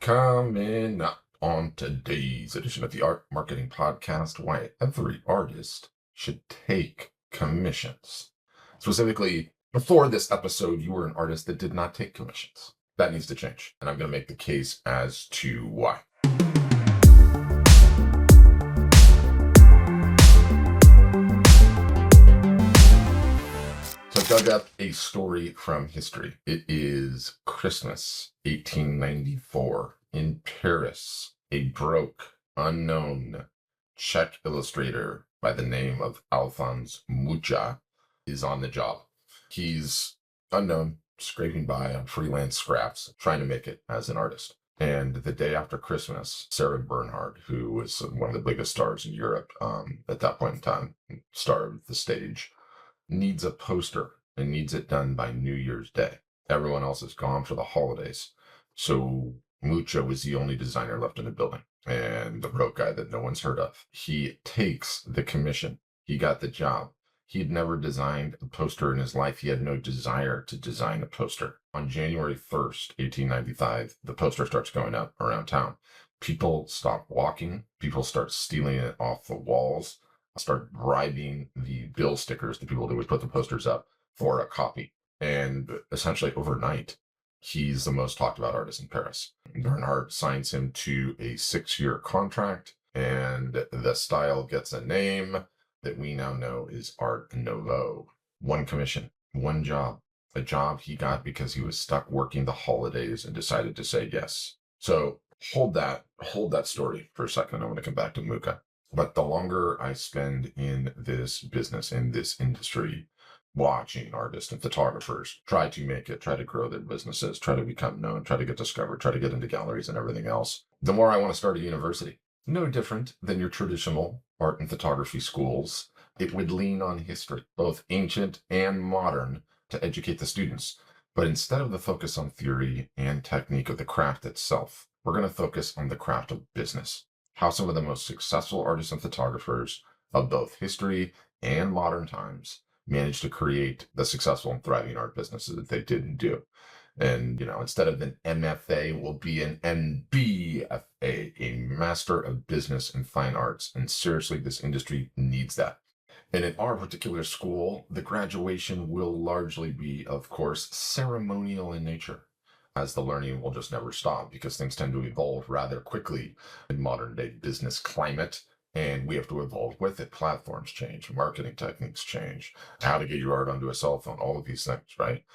Coming up on today's edition of the Art Marketing Podcast, why every artist should take commissions. Specifically, before this episode, you were an artist that did not take commissions. That needs to change, and I'm going to make the case as to why. So I dug up a story from history. It is Christmas 1894 in Paris. A broke, unknown Czech illustrator by the name of Alphonse Mucha is on the job. He's unknown, scraping by on freelance scraps, trying to make it as an artist. And the day after Christmas, Sarah Bernhardt, who was one of the biggest stars in Europe at that point in time, star of the stage, needs a poster and needs it done by New Year's Day. Everyone else is gone for the holidays. So Mucha was the only designer left in the building, and the broke guy that no one's heard of. He takes the commission. He got the job. He'd never designed a poster in his life. He had no desire to design a poster. On January 1st, 1895, the poster starts going up around town. People stop walking. People start stealing it off the walls, start bribing the bill stickers, the people that would put the posters up, for a copy. And essentially overnight, he's the most talked about artist in Paris. Bernhardt signs him to a 6-year contract, and the style gets a name that we now know is Art Nouveau. One commission, one job, a job he got because he was stuck working the holidays and decided to say yes. So hold that story for a second. I want to come back to Mucha. But the longer I spend in this business, in this industry, watching artists and photographers try to make it, try to grow their businesses, try to become known, try to get discovered, try to get into galleries and everything else, the more I want to start a university. No different than your traditional art and photography schools. It would lean on history, both ancient and modern, to educate the students. But instead of the focus on theory and technique of the craft itself, we're going to focus on the craft of business. How some of the most successful artists and photographers of both history and modern times managed to create the successful and thriving art businesses that they didn't do. And, instead of an MFA, will be an MBFA, a Master of Business and Fine Arts. And seriously, this industry needs that. And in our particular school, the graduation will largely be, of course, ceremonial in nature, as the learning will just never stop because things tend to evolve rather quickly in modern day business climate. And we have to evolve with it. Platforms change, marketing techniques change, how to get your art onto a cell phone, all of these things, right?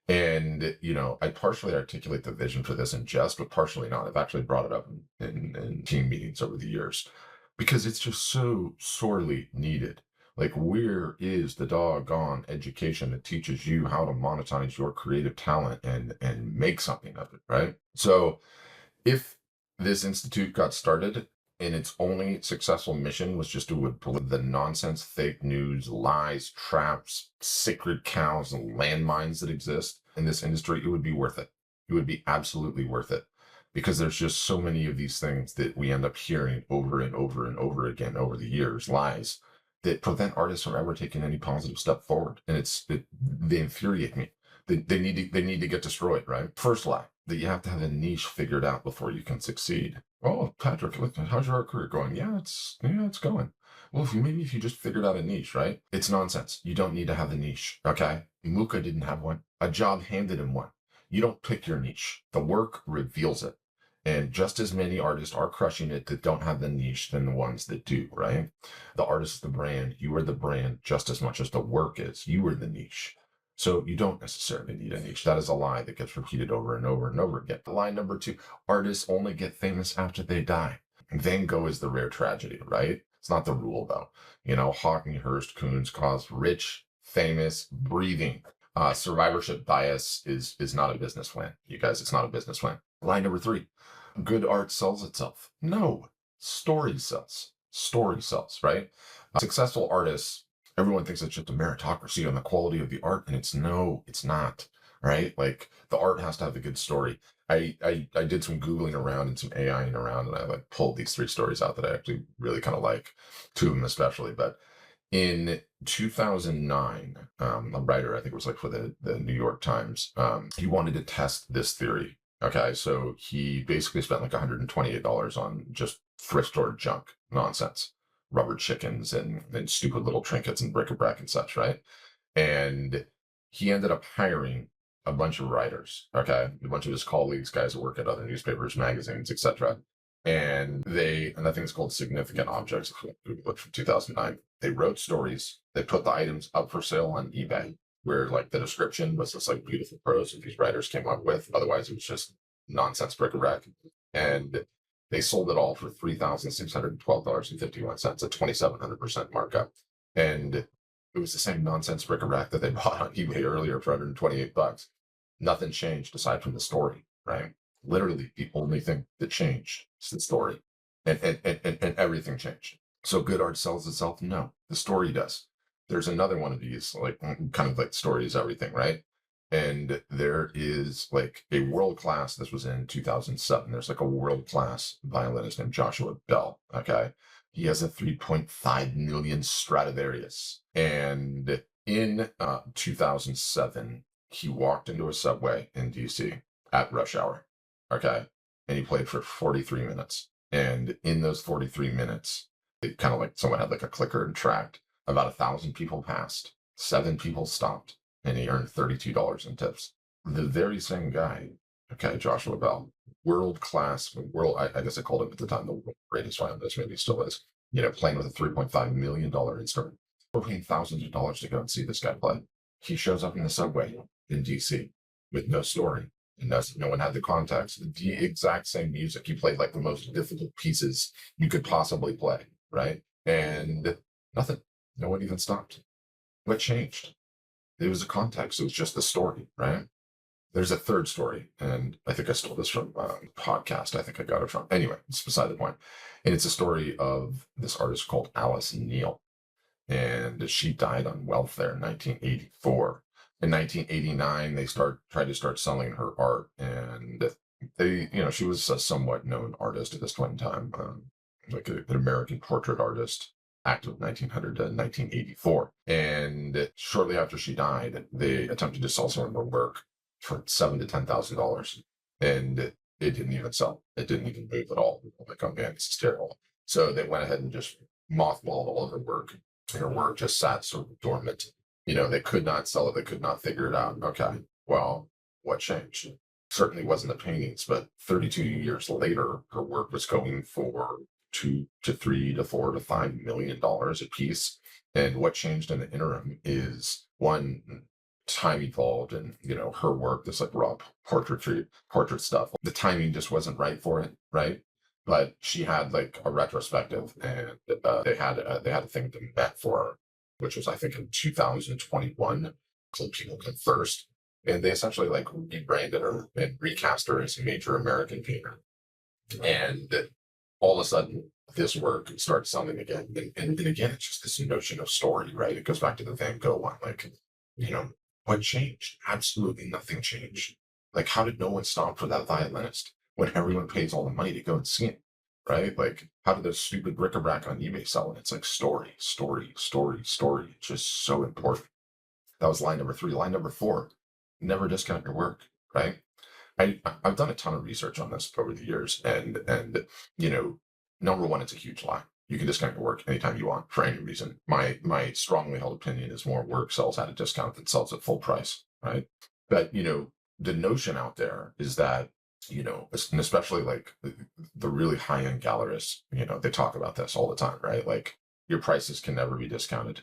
And, I partially articulate the vision for this in jest, but partially not. I've actually brought it up in team meetings over the years because it's just so sorely needed. Like, where is the doggone education that teaches you how to monetize your creative talent and make something of it, right? So if this institute got started and its only successful mission was just to avoid the nonsense, fake news, lies, traps, sacred cows, and landmines that exist in this industry, it would be worth it. It would be absolutely worth it because there's just so many of these things that we end up hearing over and over and over again over the years, lies that prevent artists from ever taking any positive step forward. And they infuriate me. They need to get destroyed, right? First lie, that you have to have a niche figured out before you can succeed. Oh, Patrick, how's your art career going? Yeah, it's going. Well, if you just figured out a niche, right? It's nonsense. You don't need to have a niche, okay? Mucha didn't have one. A job handed him one. You don't pick your niche. The work reveals it. And just as many artists are crushing it that don't have the niche than the ones that do, right? The artist is the brand. You are the brand just as much as the work is. You are the niche. So you don't necessarily need a niche. That is a lie that gets repeated over and over and over again. Lie number 2, artists only get famous after they die. Van Gogh is the rare tragedy, right? It's not the rule, though. Hawking, Hearst, Koons caused rich, famous, breathing. Survivorship bias is not a business plan. You guys, it's not a business plan. Lie number 3, good art sells itself. No, story sells. Story sells, right? Successful artists, everyone thinks it's just a meritocracy on the quality of the art, and it's not, right? Like, the art has to have a good story. I did some Googling around and some AIing around, and I pulled these 3 stories out that I actually really kind of like, 2 of them especially. But in 2009, a writer, I think it was for the New York Times, he wanted to test this theory Okay, so he basically spent like $128 on just thrift store junk nonsense, rubber chickens and stupid little trinkets and bric-a-brac and such, right? And he ended up hiring a bunch of writers, okay, a bunch of his colleagues, guys that work at other newspapers, magazines, etc. And I think it's called Significant Objects, if you Google it, from 2009. They wrote stories, they put the items up for sale on eBay, where like the description was this like beautiful prose that these writers came up with. Otherwise, it was just nonsense bric-a-brac. And they sold it all for $3,612.51, a 2,700% markup. And it was the same nonsense bric-a-brac that they bought on eBay earlier for $128. Nothing changed aside from the story, right? Literally, the only thing that changed is the story. And everything changed. So good art sells itself? No, the story does. There's another one of these, like kind of like story is everything, right? And there is like a world class, this was in 2007. There's like a world class violinist named Joshua Bell. Okay. He has a 3.5 million Stradivarius. And in 2007, he walked into a subway in DC at rush hour. Okay. And he played for 43 minutes. And in those 43 minutes, it kind of like someone had like a clicker and tracked. About 1,000 people passed. 7 people stopped, and he earned $32 in tips. The very same guy, okay, Joshua Bell, world class, I guess I called him at the time the greatest violinist, maybe still is, playing with a $3.5 million instrument. We're paying thousands of dollars to go and see this guy play. He shows up in the subway in DC with no story. And no one had the context. The exact same music. He played like the most difficult pieces you could possibly play, right? And nothing. No one even stopped. What changed? It was a context. It was just the story, right? There's a third story, and I think I stole this from a podcast. I think I got it from. Anyway, it's beside the point. And it's a story of this artist called Alice Neal, and she died on welfare in 1984. In 1989, they tried to start selling her art, and she was a somewhat known artist at this point in time, like an American portrait artist, active 1900 to 1984. And shortly after she died, they attempted to sell some of her work for $7,000 to $10,000, and it didn't even sell. It didn't even move at all. Like, oh man, this is terrible. So they went ahead and just mothballed all of her work. Her work just sat sort of dormant. They could not sell it. They could not figure it out. Okay, well, what changed? Certainly wasn't the paintings, but 32 years later, her work was going for $2 to $3 to $4 to $5 million a piece. And what changed in the interim is, one, time evolved, and her work, this like raw portrait stuff, the timing just wasn't right for it, right? But she had like a retrospective, and they had a thing to met for her, which was I think in 2021, called People Come First, and they essentially like rebranded her and recast her as a major American painter. And all of a sudden, this work starts selling again, and again, it's just this notion of story, right? It goes back to the Van Gogh one, like, what changed? Absolutely nothing changed. Like, how did no one stop for that violinist when everyone pays all the money to go and see it, right? Like, how did those stupid bric-a-brac on eBay sell? And it's like story, story, story, story. It's just so important. That was line number 3. Line number 4, never discount your work, right? I've done a ton of research on this over the years, and number one, it's a huge lie. You can discount your work anytime you want for any reason. My strongly held opinion is more work sells at a discount than sells at full price, right? But the notion out there is that and especially like the really high end gallerists, they talk about this all the time, right? Like, your prices can never be discounted.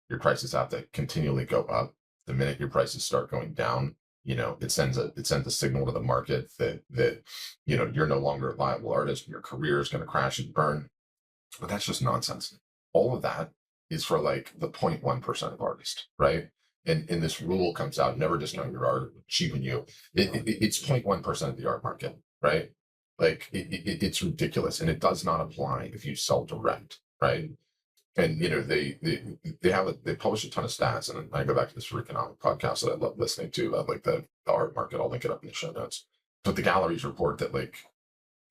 Your prices have to continually go up. The minute your prices start going down, it sends a signal to the market that you're no longer a viable artist. Your career is going to crash and burn. But that's just nonsense. All of that is for like the 0.1% of artists, right? And this rule comes out: never discount your art, cheapen you. It's 0.1% of the art market, right? Like, it's ridiculous, and it does not apply if you sell direct, right? And they publish a ton of stats, and I go back to this economic podcast that I love listening to about like the art market. I'll link it up in the show notes. But the galleries report that like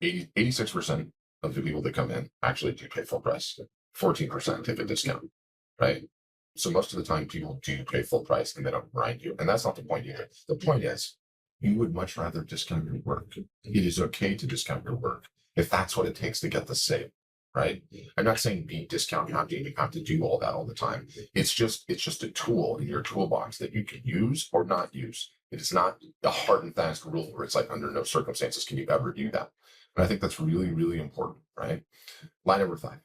86% of the people that come in actually do pay full price. 14% take a discount, right? So most of the time people do pay full price and they don't grind you. And that's not the point either. The point is, you would much rather discount your work. It is okay to discount your work if that's what it takes to get the sale, right? I'm not saying be discount happy, you have to do all that all the time. It's just a tool in your toolbox that you can use or not use. It is not a hard and fast rule where it's like under no circumstances can you ever do that. And I think that's really, really important, right? Line number 5,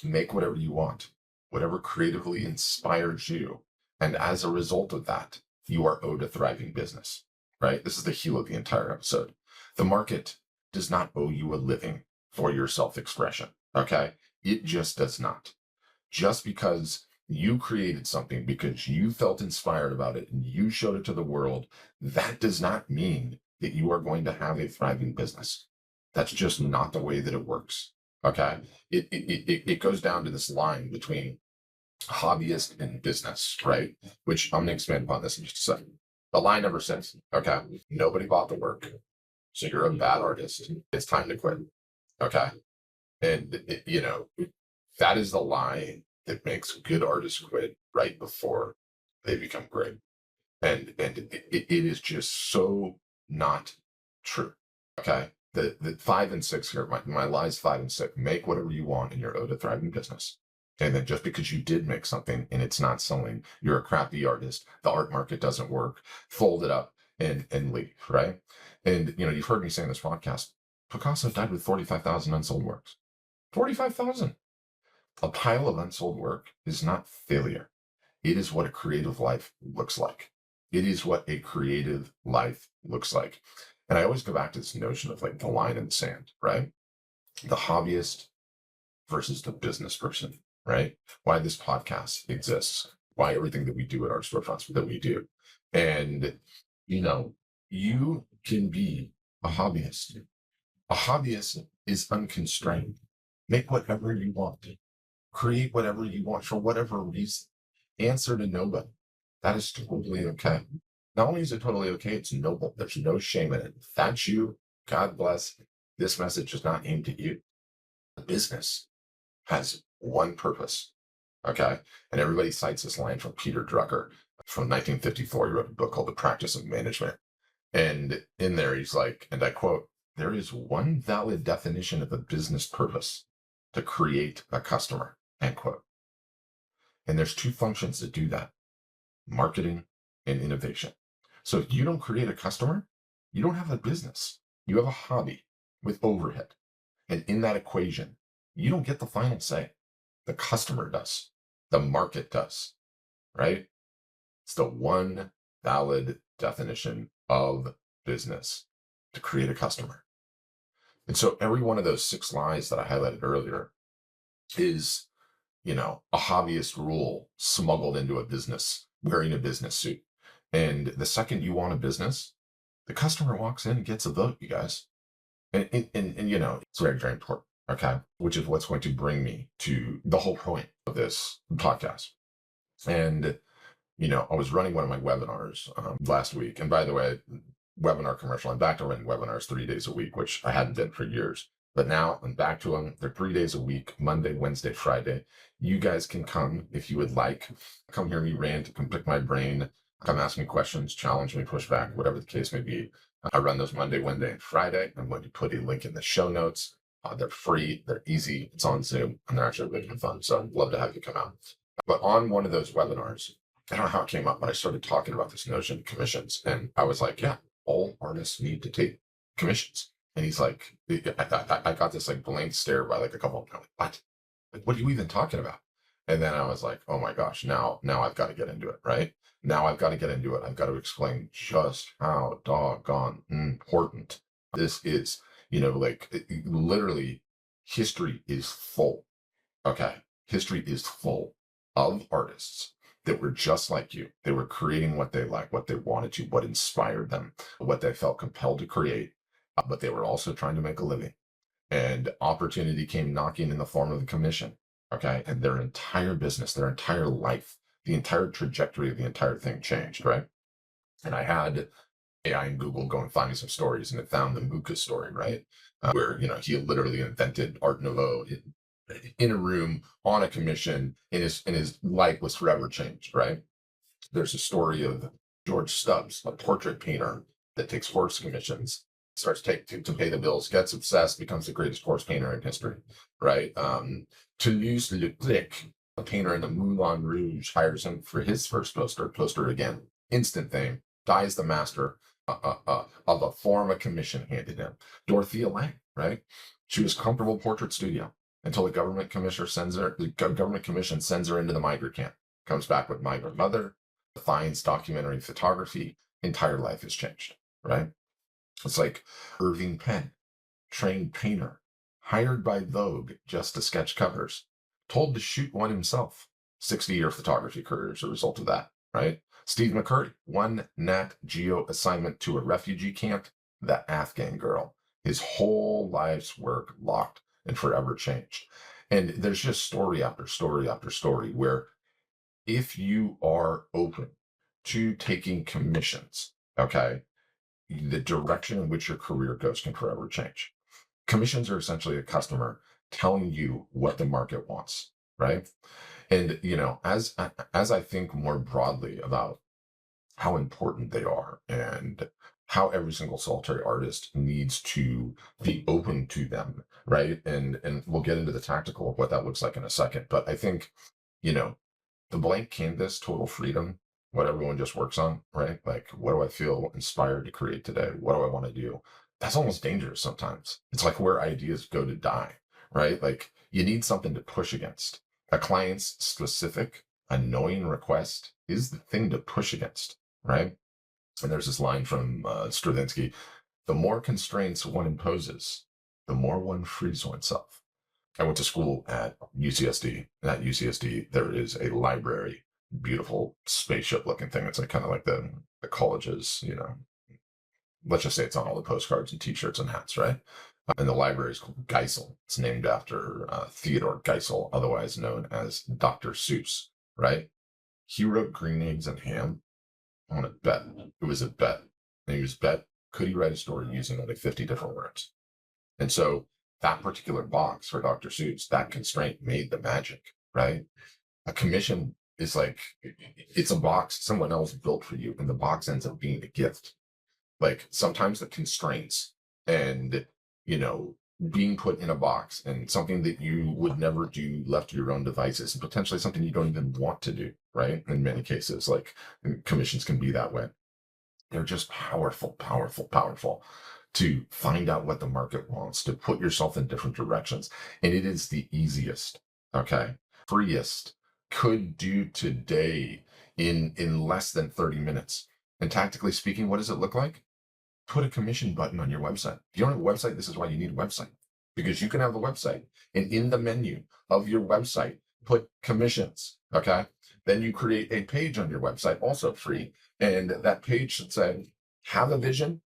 make whatever you want, whatever creatively inspires you. And as a result of that, you are owed a thriving business, right? This is the heel of the entire episode. The market does not owe you a living for your self-expression, okay? It just does not. Just because you created something because you felt inspired about it and you showed it to the world, that does not mean that you are going to have a thriving business. That's just not the way that it works. Okay. It goes down to this line between hobbyist and business, right? Which I'm going to expand upon this in just a second. The line number 6, okay, nobody bought the work, so you're a bad artist. It's time to quit. Okay. And, that is the lie that makes good artists quit right before they become great. And it is just so not true. Okay. The 5 and 6 here, my lies 5 and 6, make whatever you want and you're owed a thriving business. And then just because you did make something and it's not selling, you're a crappy artist. The art market doesn't work. Fold it up and leave, right? And you've heard me say in this podcast, Picasso died with 45,000 unsold works. 45,000. A pile of unsold work is not failure. It is what a creative life looks like. It is what a creative life looks like. And I always go back to this notion of like the line in the sand, right? The hobbyist versus the business person, right? Why this podcast exists, why everything that we do at our storefronts that we do. And, you can be a hobbyist. A hobbyist is unconstrained. Make whatever you want. Create whatever you want for whatever reason. Answer to nobody. That is totally okay. Not only is it totally okay, it's noble. There's no shame in it. If that's you, God bless. This message is not aimed at you. The business has one purpose. Okay. And everybody cites this line from Peter Drucker from 1954. He wrote a book called The Practice of Management. And in there, he's like, and I quote, there is one valid definition of a business purpose: to create a customer, end quote. And there's 2 functions that do that: marketing and innovation. So if you don't create a customer, you don't have a business. You have a hobby with overhead. And in that equation, you don't get the final say. The customer does. The market does, right? It's the one valid definition of business: to create a customer. And so every one of those 6 lies that I highlighted earlier is, a hobbyist rule smuggled into a business wearing a business suit. And the second you want a business, the customer walks in and gets a vote, you guys. And it's very, very important. Okay. Which is what's going to bring me to the whole point of this podcast. And, I was running one of my webinars last week. And by the way, webinar commercial, I'm back to running webinars 3 days a week, which I hadn't done for years. But now I'm back to them. They're 3 days a week, Monday, Wednesday, Friday. You guys can come if you would like. Come hear me rant, come pick my brain, come ask me questions, challenge me, push back, whatever the case may be. I run those Monday, Wednesday, and Friday. I'm going to put a link in the show notes. They're free, they're easy, it's on Zoom, and they're actually really fun. So I'd love to have you come out. But on one of those webinars, I don't know how it came up, but I started talking about this notion of commissions. And I was like, yeah, all artists need to take commissions. And he's like, I got this like blank stare by like a couple of them. What? Like, what are you even talking about? And then I was like, oh my gosh, now I've got to get into it, right? Now I've got to get into it. I've got to explain just how doggone important this is. Literally, history is full. Okay. History is full of artists that were just like you. They were creating what they liked, what they wanted to, what inspired them, what they felt compelled to create, but they were also trying to make a living. And opportunity came knocking in the form of a commission. Okay. And their entire business, their entire life, the entire trajectory of the entire thing changed, right? And I had AI and Google go and find me some stories, and it found the Mucha story, right? Where, he literally invented Art Nouveau in a room on a commission, and his life was forever changed, right? There's a story of George Stubbs, a portrait painter that takes horse commissions, starts to pay the bills, gets obsessed, becomes the greatest horse painter in history, right? Toulouse-Lautrec, a painter in the Moulin Rouge, hires him for his first poster again. Instant fame, dies the master of a form of commission handed him. Dorothea Lange, right? She was comfortable portrait studio until the government commission sends her into the migrant camp. Comes back with Migrant Mother, finds documentary photography, entire life has changed, right? It's like Irving Penn, trained painter, hired by Vogue just to sketch covers, told to shoot one himself. 60-year photography career as a result of that, right? Steve McCurdy, one Nat Geo assignment to a refugee camp, that Afghan girl. His whole life's work locked and forever changed. And there's just story after story after story where if you are open to taking commissions, okay, the direction in which your career goes can forever change. Commissions are essentially a customer telling you what the market wants, right? And as I think more broadly about how important they are and how every single solitary artist needs to be open to them, right? And we'll get into the tactical of what that looks like in a second. But I think, the blank canvas, total freedom, what everyone just works on, right? Like, what do I feel inspired to create today? What do I want to do? That's almost dangerous sometimes. It's like where ideas go to die, right? Like, you need something to push against. A client's specific, annoying request is the thing to push against, right? And there's this line from Stravinsky: the more constraints one imposes, the more one frees oneself. I went to school at UCSD. And at UCSD, there is a library, beautiful spaceship looking thing. It's like kind of like the colleges, let's just say it's on all the postcards and t-shirts and hats, right? And the library is called Geisel. It's named after Theodore Geisel, otherwise known as Dr. Seuss, right? He wrote Green Eggs and Ham on a bet. It was a bet. And he was bet, could he write a story using only 50 different words? And so that particular box for Dr. Seuss, that constraint made the magic, right? A commission is like, it's a box someone else built for you, and the box ends up being a gift. Like, sometimes the constraints and, being put in a box and something that you would never do left to your own devices, and potentially something you don't even want to do, right? In many cases, like, commissions can be that way. They're just powerful, powerful, powerful to find out what the market wants, to put yourself in different directions. And it is the easiest, okay, freest, could do today in less than 30 minutes. And tactically speaking, what does it look like? Put a commission button on your website. If you don't have a website, this is why you need a website. Because you can have a website, and in the menu of your website, put commissions, okay? Then you create a page on your website, also free. And that page should say, have a vision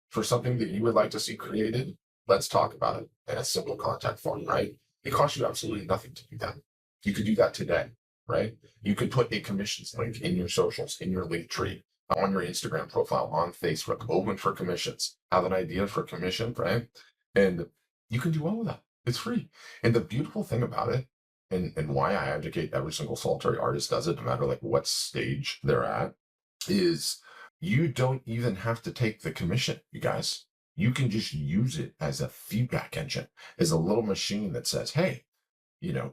for something that you would like to see created. Let's talk about it in a simple contact form, right? It costs you absolutely nothing to do that. You could do that today, right? You could put a commissions link in your socials, in your link tree, on your Instagram profile, on Facebook, open for commissions. Have an idea for commission, right? And you can do all of that. It's free. And the beautiful thing about it, and why I advocate every single solitary artist does it, no matter like what stage they're at, is you don't even have to take the commission, you guys. You can just use it as a feedback engine, as a little machine that says, hey,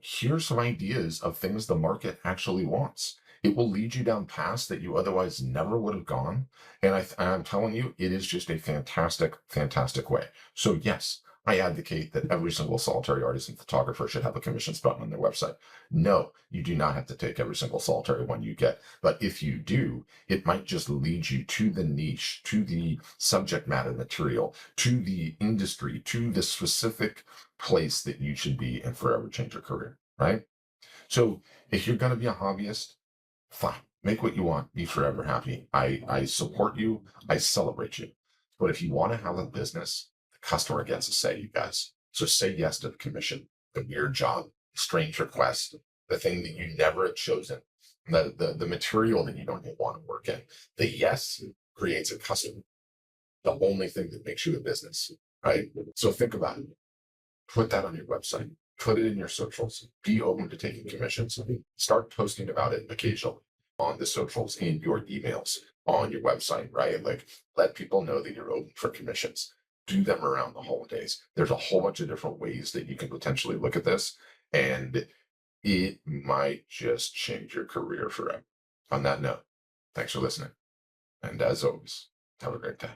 here's some ideas of things the market actually wants. It will lead you down paths that you otherwise never would have gone. And I'm telling you, it is just a fantastic, fantastic way. So yes, I advocate that every single solitary artist and photographer should have a commissions button on their website. No, you do not have to take every single solitary one you get. But if you do, it might just lead you to the niche, to the subject matter material, to the industry, to the specific place that you should be and forever change your career, right? So if you're going to be a hobbyist, fine, make what you want, be forever happy. I support you, I celebrate you. But if you want to have a business, the customer gets a say, you guys. So say yes to the commission, the weird job, strange request, the thing that you never had chosen, the material that you don't even want to work in. The yes creates a customer, the only thing that makes you a business, right? So think about it. Put that on your website. Put it in your socials. Be open to taking commissions. Start posting about it occasionally. on the socials, in your emails, on your website, right? Like, let people know that you're open for commissions. Do them around the holidays. There's a whole bunch of different ways that you can potentially look at this, and it might just change your career forever. On that note, thanks for listening. And as always, have a great day.